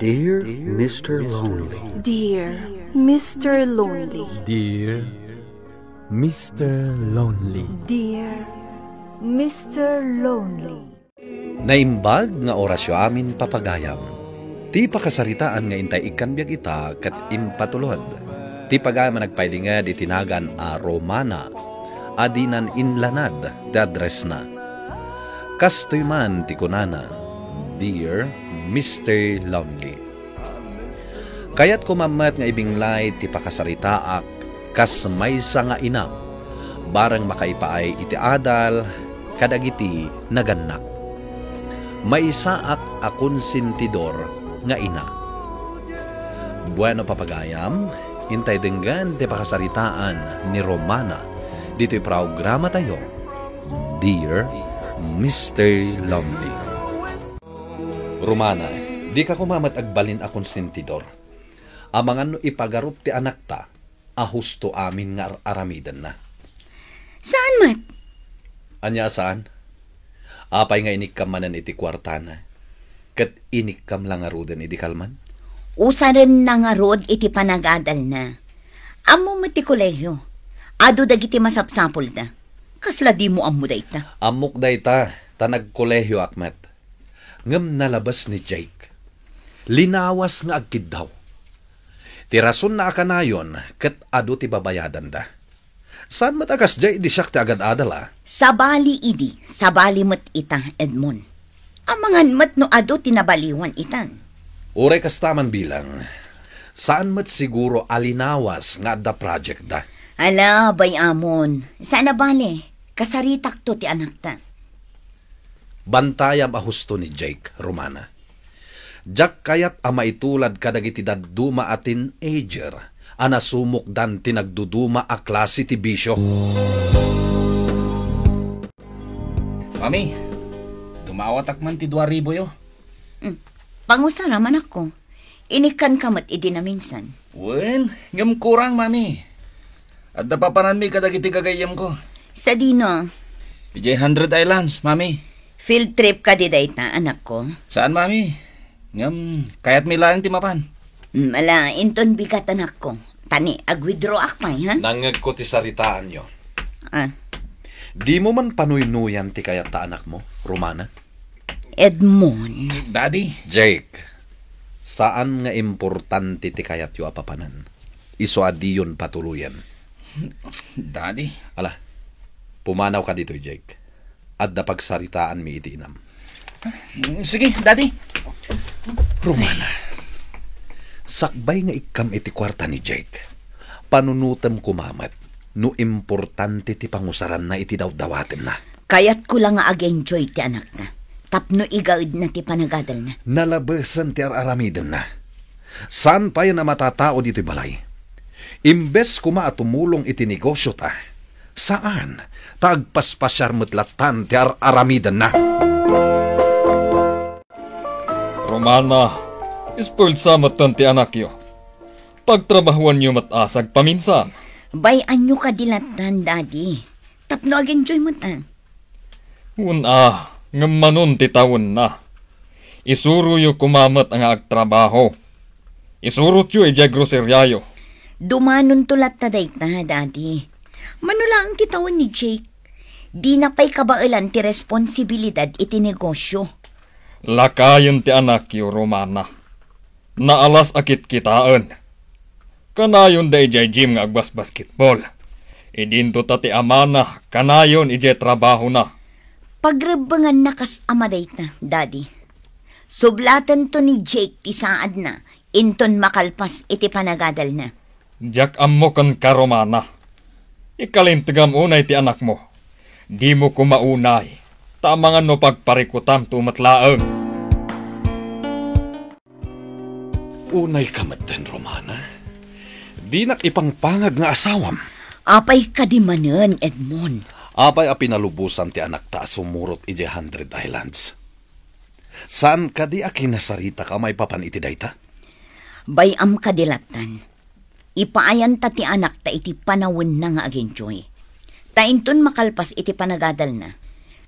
Dear Mr. Lonely. Dear Mr. Lonely. Dear Mr. Lonely. Dear Mr. Lonely. Naimbag nga orasyo amin papagayam. Ti pakasaritaan nga intay ikan biag ita kat impatulod. Ti pagayam nagpailingad itinagan a Romana. Adinan inlanad da address na. Kastoy man ti kunana. Dear Mr. Lonely. Kaya't kumamat nga ibinglay ti pakasaritaak kas maysa nga inam. Barang makaipaay iti adal kadagiti naganak. Maisaak a konsentidor nga ina. Bueno papagayam, intay denggan ti pakasaritaan ni Romana. Dito'y programa tayo. Dear Mr. Lonely. Romana, di ka kumamat agbalin a konsentidor. Amangan no ipagarup ti anak ta, a husto amin nga aramidan na. Saan mat? Anya saan? Apay nga inikam manan iti kwartana. Kat inikam lang arudan iti kalman? Usa rin na nga rod iti panagadal na. Amo mo ti kolehiyo. Ado dagiti masapsapol da. Kasla di mo amo da ita. Amok da ita, tanag kolehiyo akmat. Ngam nalabas ni Jake. Linawas nga agkid daw. Ti rason na akanayon, kat ado ti babayadan da. Saan matakas jay di siyak ti agad adala? Sabali idi, sabali mat ita, Edmond. Amangan mat no ado tinabaliwan itan. Uray kastaman bilang, saan mat siguro alinawas nga da project da? Ala, bay amon. Sana bali, kasaritak to ti anak ta. Bantayam a husto ni Jake, Romana. Jack kayat ama itulad kadagiti daduma a teenager, anasumok dan tinagduduma a klase ti bisyo. Mami, dumawatak man ti 2,000 yo. Pangusara man ako. Inikan kamat idi na minsan. Wen, ngam kurang, mami. At napapanan mi kadagiti kagayam ko. Sa dino, PJ 100 Islands, mami. field trip ka di dayta, anak ko. Saan, mami? Ngam, kayat mi lang ti mapan. Mala, inton bigat anak ko. Tani, ag-withdraw akmay, ha? Nangag ko ti saritaan yo. Ah, Di mo man panuy-nuyan ti kayat ta anak mo, Romana? Edmond. Daddy, Jake, saan nga importante ti kayat yo apapanan? Iso adiyon patuluyan. Daddy. Ala, pumanaw ka dito, Jake. At dapagsaritaan mi iti inam. Sige, Daddy. Romana, sakbay nga ikam iti kwarta ni Jake. Panunutem kumamat, no importante ti pangusaran na iti dawdawatem na. Kayat ko lang nga ag-enjoy ti anak na. Tapno igawid na ti panagadal na. Nalabasan ti aramidem na. Saan pa yan na matatao dito'y balay? Imbes kuma at tumulong iti negosyo ta, saan? Tagpaspasyar mutlatan ti aramidan na. Romana, spoiled sa matan ti anak yo. Pagtrabahuan nyo matasag paminsan. Bayan nyo kadilatan, Daddy. Tapno ag-enjoy mo ta. Una, ngamanon ti taon na. Isuro yo kumamat ang agtrabaho. Isurot yo ijay groseryayo. Dumanon tulat ta dayta, Daddy. Manula ang kitawan ni Jake. Di na pa'y kabailan ti responsibilidad iti negosyo. Lakayon ti anak yo, Romana. Naalas akit kitaan. Kanayon da ijay gym nga agbas basketball. Idinto ta ti amana, kanayon ijay trabaho na. Pagrebangan na kas ama dayta, Daddy. Sublatan to ni Jake ti saad na, inton makalpas iti panagadal na. Jak ammo kan ka, Romana. Ikalintigam unay ti anak mo. Di mo kumaunay. Tamangan no pagparikutam tumatlaang. Unay kamatan, Romana. Di nak ipangpangag nga asawam. Apay kadimanan, Edmond. Apay a pinalubusan ti anak ta sumurot ije 100 Islands. Saan ka di akinasarita ka may papan iti dayta? Bayam kadilatan. Ipaayan ta ti anak ta iti panawin na nga agenjoy. Tainton makalpas iti panagadal na.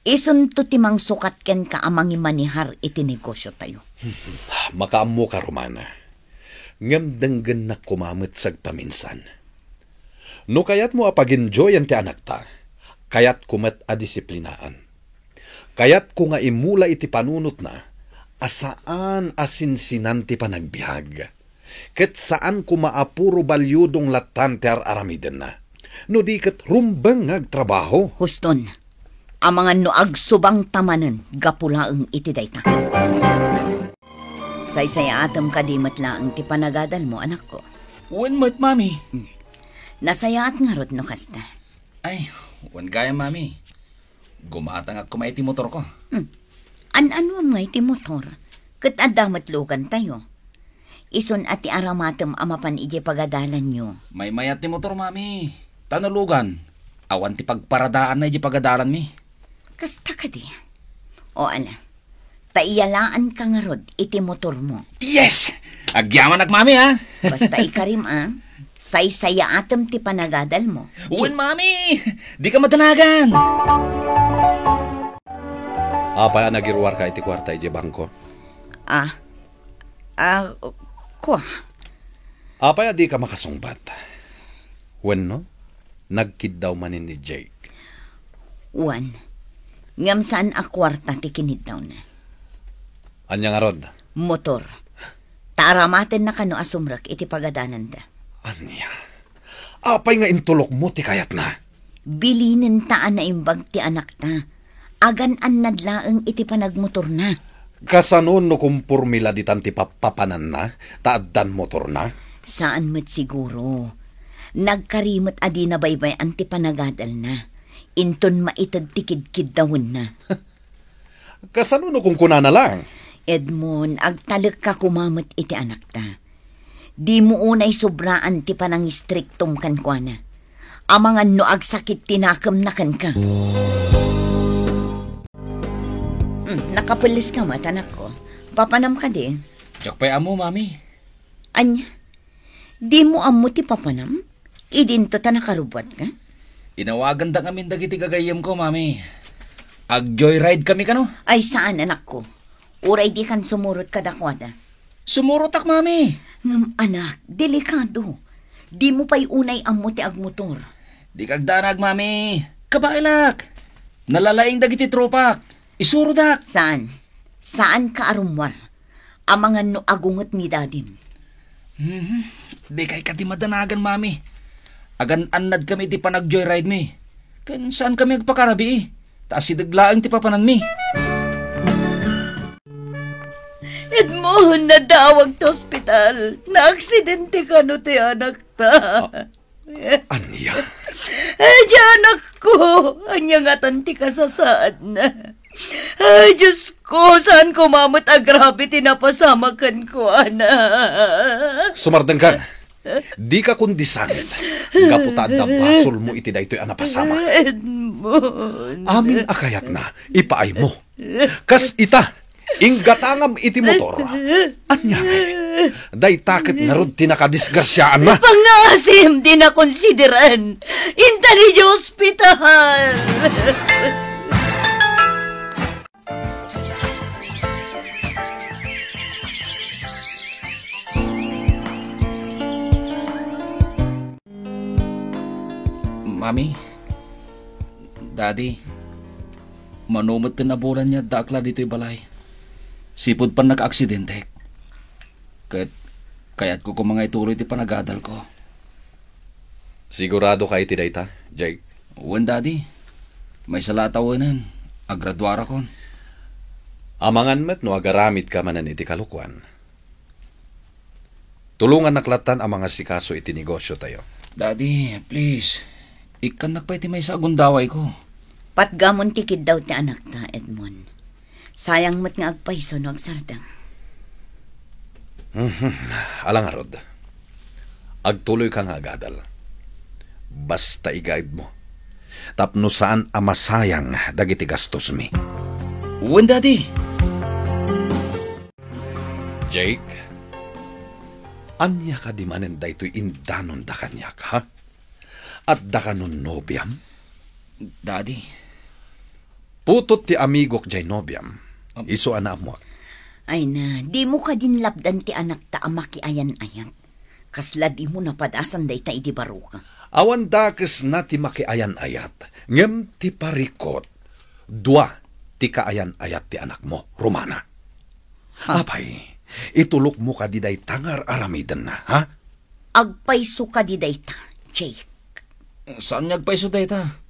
Isun to timang sukat ken ka amang imanihar iti negosyo tayo. Makaammo ka, Romana. Ngam denggen na kumamit sag paminsan. No kayat mo apag-enjoyan ti anak ta, kayat kumet a disiplinaan. Kayat ko nga imula iti panunot na, asaan asinsinan ti panagbiag. Ket saan ko maapuro balyudong latan ti aramiden na. No di ket rumbeng agtrabaho. Huston, amangan no agsubang tamanen, gapulaeng iti dayta. Saysaya atam kadimat laang ti panagadal mo, anak ko. Wan mat, mami. Nasayaat nga rod no kasta. Ay, wan gaya, mami. Gumatang ako may iti motor ko. An-ano nga iti motor? Kat adamat lugan tayo. Ison ati aramatem amapan ije pagadalan nyo. May mayat ni motor, mami. Tanulugan. Awan ti pagparadaan na ije pagadalan mi. Kasta ka di. O ala, taiyalaan ka nga rod iti motor mo. Yes! Agyaman mami, ha? Basta ikarim, saysaya atem ti panagadal mo. Wan, mami! Di ka matanagan! Apaya nagirwar ka iti kwarta iti bangko. Kwa? Apaya di ka makasungbat. Wen no? Nagkid daw manin ni Jake. Wan, ngam saan a kwarta ti kinid daw na. Anya nga rod? Motor. Taaramaten na kano asumrak iti pagadanan da. Anya? Apay nga intulok mo ti kayat na. Bilinin taan na imbag ti anak ta. Agan an nadlaeng iti panagmotor na. Kasanon no kumpurmila ditan ti papapanan na, taaddan motor na? Saan met siguro? Nagkarimot adi na baybay anti panagadal na. Inton maitad tikid-kid dawon na. Kasanon no kung kuna na lang? Edmond, agtalik ka kumamot iti anak ta. Di mo unay sobraan ti panang istriktom kan kwa na. Amangan no agsakit tinakam na kan ka. Nakapalis ka mat, anak ko. Papanam ka di. Tsak pa'y amo, mami. Anya, di mo amo ti papanam? Idinto ta nakarubot ka? Inawagan da kami dagiti kagayam ko, mami. Ag-joyride kami kano? Ay saan, anak ko? Uray di kan sumurot ka dakwada. Sumurotak, mami. Anak, delikado. Di mo pa'y unay amo ti agmotor. Di kagdanag, mami. Kabailak. Nalalaing dagiti tropak. Isurudak. Saan? Saan ka arumwar? Amangan no agungot mi dadim. Di kay kati madanagan, mami. Agan anad kami ti panag-joyride mi. Kan saan kami agpakarabi? Taas sidaglaang ti papanan mi. Edmond, nadawag to ospital. Na-aksidente ka no ti anak ta. Anya? Ay, anak ko. Anya nga tanti ka sa saad na. Ay, Diyos ko, saan ko mamot agrabe tinapasamakan ko, anak. Sumardeng kan. Di ka kundisangit. Gaputad na basol mo iti daytoy anapasamak. Edmond. Amin akayat na, ipaay mo. Kas ita, inggatangam iti motor. Anya, day takit nga rod tinakadisgrasyaan na. Pangasim di na konsideran. Inta ni hospital. Mami, Daddy, manumot ka na bulan niya dakla dito'y balay. Sipod pa nag-aksidente. Kaya't ko mga ituloy ti panagadal ko. Sigurado ka iti dayta, Jake? Uwan, Daddy. May salatawanan. Agradwara kon. Amangan met no agaramit ka manan iti kalukuan. Tulungan naklatan ang mga sikaso iti negosyo tayo. Daddy, please. Ikan nakpay ti may sagundaway ko. Patgamon tikid daw ti anak ta, Edmond. Sayang mat nga agpaiso no agsardang. Alang arod. Agtuloy ka nga agadal. Basta i-guide mo. Tapno saan amasayang dagiti gastos mi. Uwan, Daddy. Jake, anya ka di manen da ito'y indanon da kanyak, ha? At da ka nun nobyam? Daddy, Putot ti amigok jay nobyam. Iso ana mo. Ay na, di mo ka din labdan ti anak ta amaki ayan-ayan. Kasla di mo napadasan day ta idi baro ka. Awan dakes na ti makiayan-ayat. Ngem ti parikot. Dua ti kaayan-ayat ti anak mo, Romana. Apay, itulok mo ka di day tangar aramidan na, ha? Agpaiso ka di day ta, Jake. Saan niya agpaiso dayta?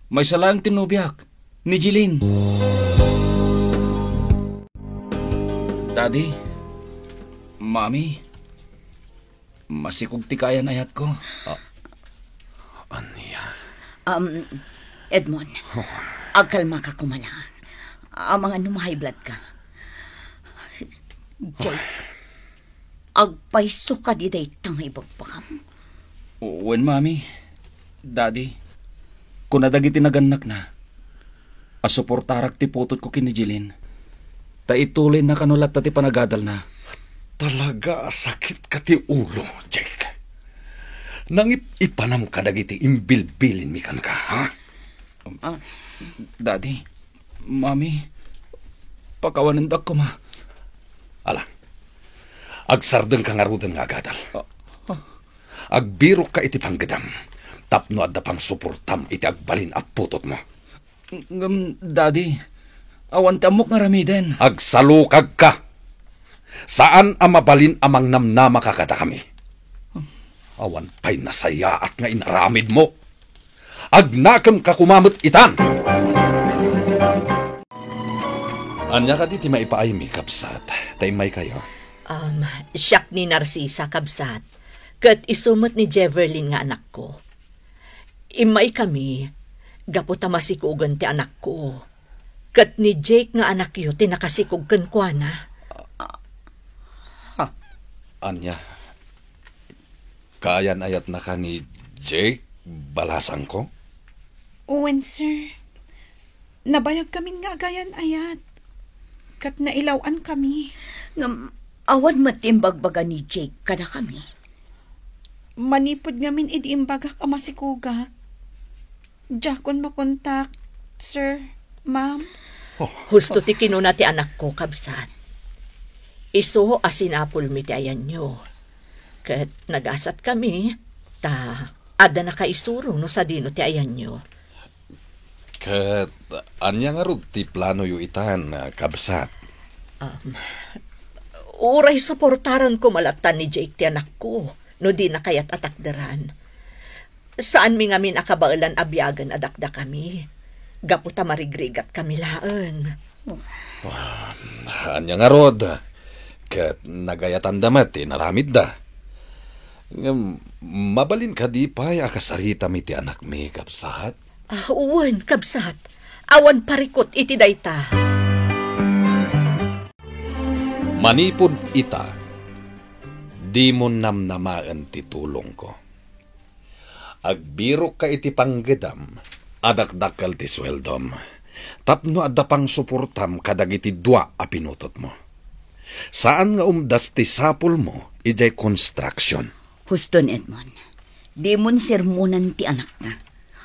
May salang tinubyak ni Jilin. Daddy, Mami, masikog ti kayan-ayat ko. Anya? Edmond, agkalma ka kumalaan. Mga high blood ka. Jake, agpaiso ka di day tang ibagpakam. When, Mami, Daddy, kung nadagiti naganak na, asuportarak ti putot ko kinijilin, ta ituloy na kanulat ta ti panagadal na. Talaga sakit ka ti ulo, Jake. Ipanam ka dagiti imbilbilin mi kan ka, ha? Daddy, Mami, pakawanan dak ko, ma. Ala, agsardeng ka ngarudan nga agadal. Agbiro ka iti panggadam. Tapno adda pang suportam iti agbalin at putot mo. Daddy, awan ti amok nga ramiden. Agsalukag ka. Saan ang mabalin amang namnama kakata kami? Awan pa'y nasaya at nga inaramid mo. Agnakam ka kumamot itan. Anya ka di ti maipaaymi, kabsat. Taymay kayo. Siyak ni Narcisa, kabsat. Kat isumot ni Jeverlin nga anak ko. Imay kami, gaputa masikugan ti anak ko. Kat ni Jake nga anak yo, tinakasikugkan ko na. Anya, kayan ayat na ka ni Jake, balasan ko? Uwen, sir. Nabayag kami nga agayan ayat. Kat nailawan kami. Awan matimbagbaga ni Jake kada kami. Manipod ngamin idiimbagak ang masikugak. Jakon makontak, sir, ma'am. Husto ti kinuna ti anak ko, kabsat. Iso asinapol mi ti ayan nyo. Kat nagasat kami, ta ada na kaisuro no sa dino ti ayan nyo. Kat anya nga rod ti plano yu itan, kabsat. Uray suportaran ko malatan ni Jake ti anak ko, no di na kayat atakderan. Saan mi ngamin akabailan abyagan adakda kami? Gaputa marigrigat kami laan. Anya nga rod, kat nagayatan damat naramid da. Mabalin ka di pa akasarita mi ti anak mi, kabsat. Uwan, kabsat. Awan parikot iti dayta. Manipod ita, di mo namnamaan ti tulong ko. Agbiro ka iti panggedam, adakdakal ti sweldom. Tapno adda pang suportam kadag iti dua a pinutot mo. Saan nga umdas ti sapul mo, ijay construction. Huston, Edmond. Di mon sermonan ti anak na.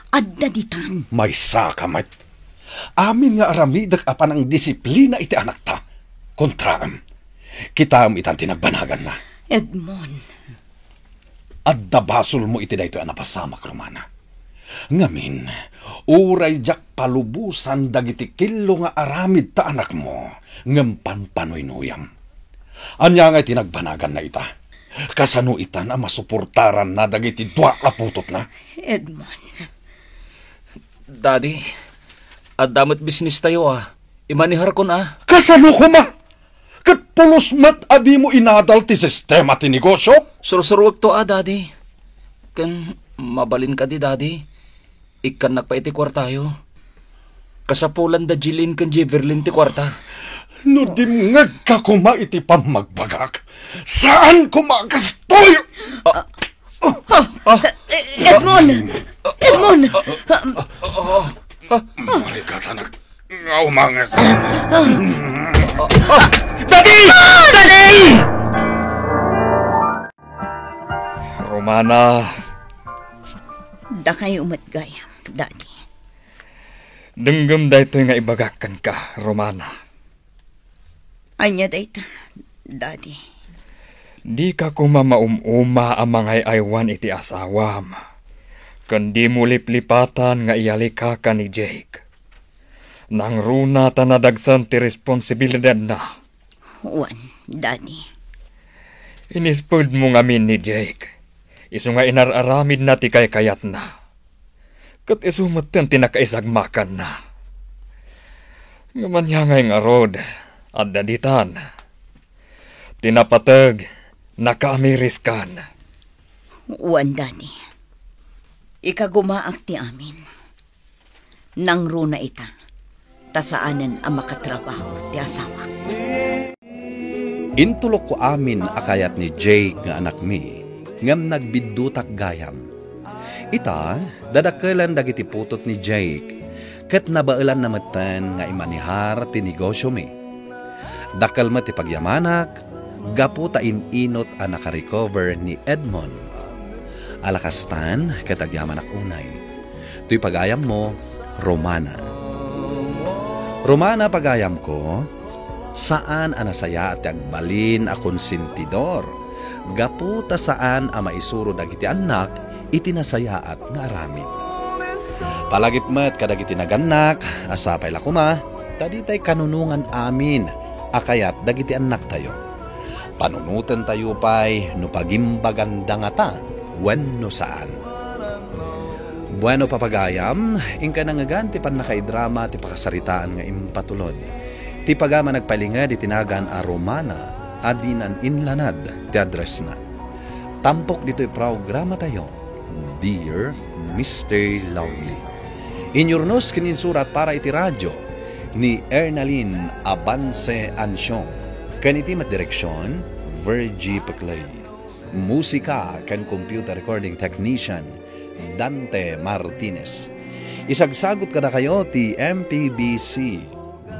Adda ditan. May sakamat. Amin nga aramidag apan ang disiplina iti anak ta. Kontraan. Kita am itan tinagbanagan na. Edmond. Adda basol mo iti dayto anapasamak, Romana. Ngamin, uray jak palubusan dagiti kilo nga aramid ta anak mo, ngem panoy-nuyam. Anya nga tinagbanagan na ita. Kasano itan ang masuportaran na dagiti dwa laputot na? Edmond. Daddy, adamot business tayo Imanihar ko na. Kasano ko ma? Kat pulos mat adi mo inadal ti sistema ti negosyo? Sursurwag to Daddy. Kan mabalin ka di, Daddy. Ikan nagpaiti kwartayo. Kasapulan da Jilin kan Jeverlin ti kwarta. No dimngag ka kuma iti pamagbagak. Saan kumakastoy? Edmond! Edmond! Marikatanak. Umangas. Daddy! Daddy! Romana. Da kayo umatgayam, Daddy. Denggem daytoy nga ibagakan ka, Romana. Anya dayta, Daddy. Di ka kumamaumuma ang mga aywan iti asawam. Kundi mo liplipatan nga iyalika ka ni Jake. Nang runa tanadagsan ti responsibilidad na. Juan, Daddy. Inispod mo ngamin ni Jake. Isu nga inararamid na ti kayat na. Kat isumot ten tinakaisagmakan na. Ngamanyangay nga rod at daditan. Tinapatag, nakaamiriskan. Juan, Daddy. Ikagumaak ti amin. Nang runa ita, tasaanan ang makatrabaho ti asawa. Intulok ko amin akayat ni Jake nga anak mi, ngam nagbidutak gayam. Ita, dadakalan dagiti putot ni Jake, ket nabailan na matan nga imanihar ti negosyo mi. Dakal mo ti pagyamanak, gaputa inot ang nakarecover ni Edmond. Alakastan, ket agyamanak unay. Tuy pagayam mo, Romana. Romana pagayam ko, saan anasaya at agbalin a konsentidor? Gaputa saan a maisuro dagiti anak, itinasaya at nga aramid. Palagip met kadagiti naganak, asapay lakuma, taditay kanunungan amin, akayat dagiti anak tayo. Panunutan tayo pa'y no pagimbaganda nga ta, wenno saan. Bueno papagayam, ingka nangagan ti pan nakaidrama ti pakasaritaan nga impatulod. Ti pagama nagpalinga di tinagan a Romana, adinan inlanad ti address na. Tampok dito'y programa tayo, Dear Mr. Lonely. Inyurnos kininsurat para iti radyo ni Ernaline Abance Ansyong. Kaniti direksyon, Virgie Paclay. Musika kan computer recording technician, Dante Martinez. Isagsagot kada kayo ti MPBC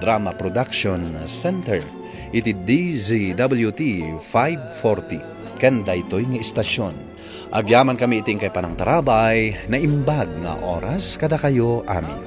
Drama Production Center iti DZWT 540 ken daytoy nga istasyon. Agyaman kami iting kay panang tarabay na imbag nga oras kada kayo amin.